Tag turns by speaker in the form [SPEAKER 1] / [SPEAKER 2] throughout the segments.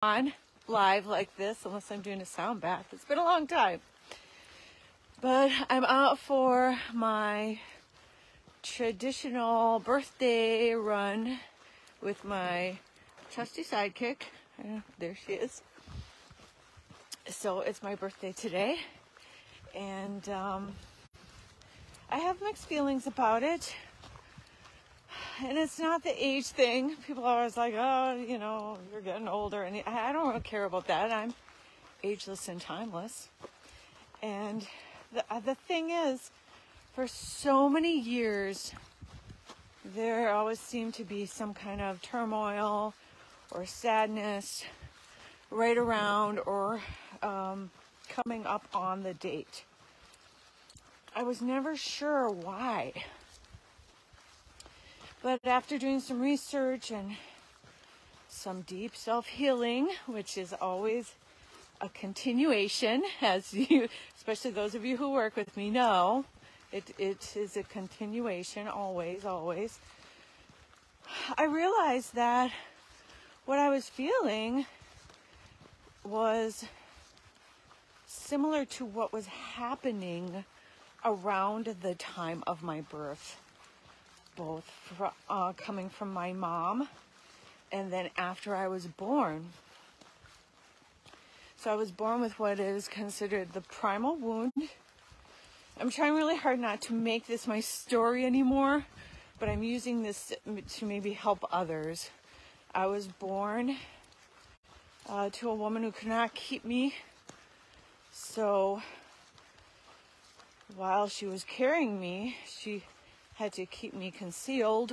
[SPEAKER 1] on live like this unless I'm doing a sound bath. It's been a long time. But I'm out for my traditional birthday run with my trusty sidekick. There she is. So it's my birthday today. And I have mixed feelings about it. And it's not the age thing. People are always like, oh, you know, you're getting older. And I don't really care about that. I'm ageless and timeless. And the thing is, for so many years, there always seemed to be some kind of turmoil or sadness right around or coming up on the date. I was never sure why. But after doing some research and some deep self-healing, which is always a continuation, as you, especially those of you who work with me know, it is a continuation, always. I realized that what I was feeling was similar to what was happening around the time of my birth. Both coming from my mom and then after I was born. So I was born with what is considered the primal wound. I'm trying really hard not to make this my story anymore, but I'm using this to maybe help others. I was born to a woman who could not keep me. So while she was carrying me, she had to keep me concealed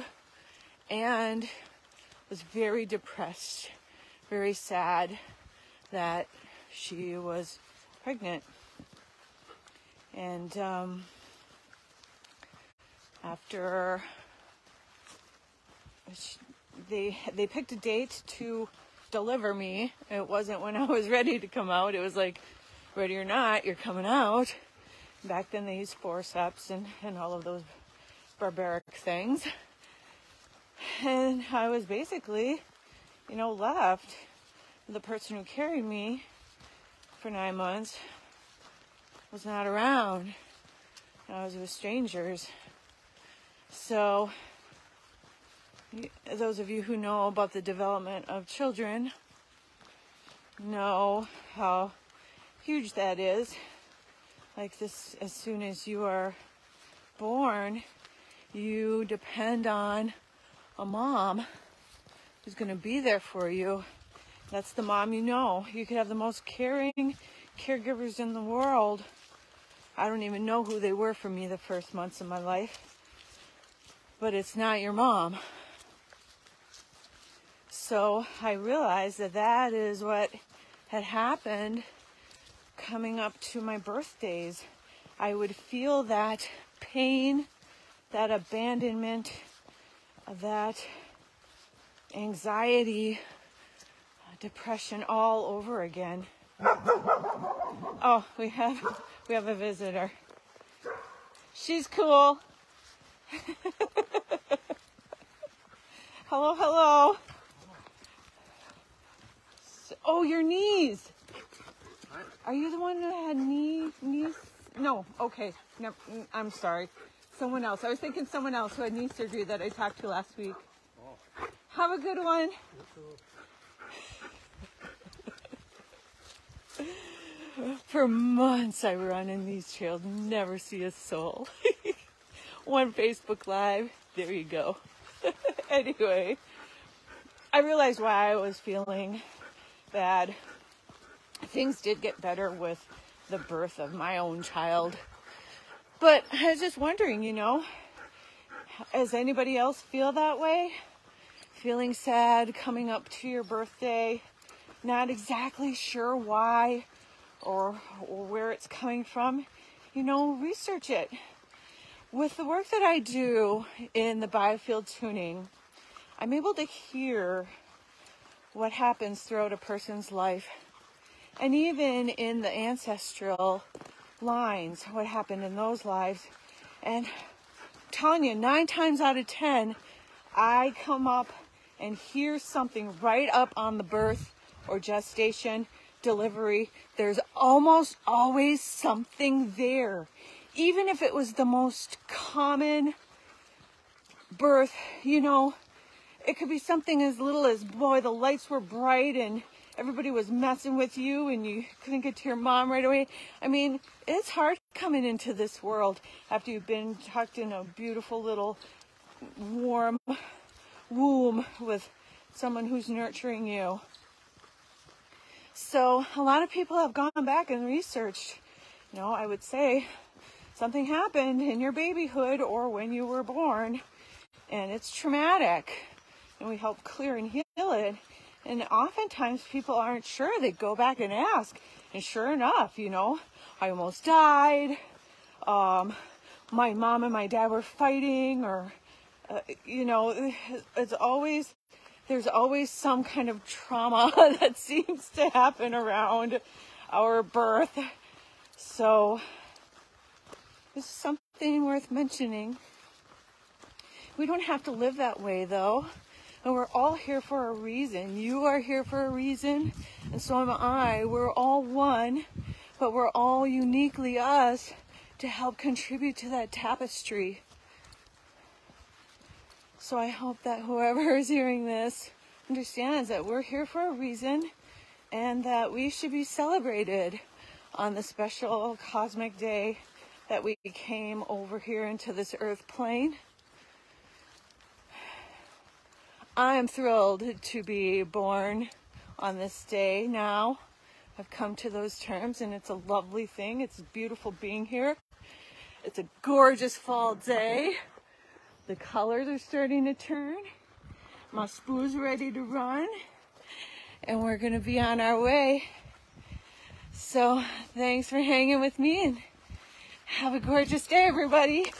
[SPEAKER 1] and was very depressed, very sad that she was pregnant. And after they picked a date to deliver me, it wasn't when I was ready to come out. It was like, ready or not, you're coming out. Back then they used forceps and all of those barbaric things. And I was basically, left. The person who carried me for 9 months was not around. I was with strangers. So those of you who know about the development of children know how huge that is. Like this, as soon as you are born, you depend on a mom who's going to be there for you. That's the mom you know. You could have the most caring caregivers in the world. I don't even know who they were for me the first months of my life. But it's not your mom. So I realized that is what had happened coming up to my birthdays. I would feel that pain, that abandonment, that anxiety, depression all over again. Oh, we have a visitor. She's cool. Hello. Oh, your knees.
[SPEAKER 2] What?
[SPEAKER 1] Are you the one who had knees? No, okay. No, I'm sorry. Someone else. I was thinking someone else who had knee surgery that I talked to last week.
[SPEAKER 2] Oh.
[SPEAKER 1] Have a good one. For months I run in these trails, never see a soul. One Facebook Live, there you go. Anyway, I realized why I was feeling bad. Things did get better with the birth of my own child. But I was just wondering, does anybody else feel that way? Feeling sad coming up to your birthday, not exactly sure why or where it's coming from? Research it. With the work that I do in the biofield tuning, I'm able to hear what happens throughout a person's life. And even in the ancestral lines, what happened in those lives. And I'm telling you, 9 times out of 10, I come up and hear something right up on the birth or gestation, delivery, there's almost always something there. Even if it was the most common birth, you know, it could be something as little as, boy, the lights were bright and everybody was messing with you and you couldn't get to your mom right away. I mean, it's hard coming into this world after you've been tucked in a beautiful little warm womb with someone who's nurturing you. So a lot of people have gone back and researched, you know, I would say something happened in your babyhood or when you were born and it's traumatic, and we help clear and heal it. And oftentimes people aren't sure. They go back and ask, and sure enough, you know, I almost died. My mom and my dad were fighting, or you know, there's always some kind of trauma that seems to happen around our birth. So this is something worth mentioning. We don't have to live that way, though. And we're all here for a reason. You are here for a reason, and so am I. We're all one, but we're all uniquely us to help contribute to that tapestry. So I hope that whoever is hearing this understands that we're here for a reason and that we should be celebrated on the special cosmic day that we came over here into this earth plane. I am thrilled to be born on this day now. I've come to those terms, and it's a lovely thing. It's beautiful being here. It's a gorgeous fall day. The colors are starting to turn. My spoo's ready to run, and we're going to be on our way. So thanks for hanging with me, and have a gorgeous day, everybody.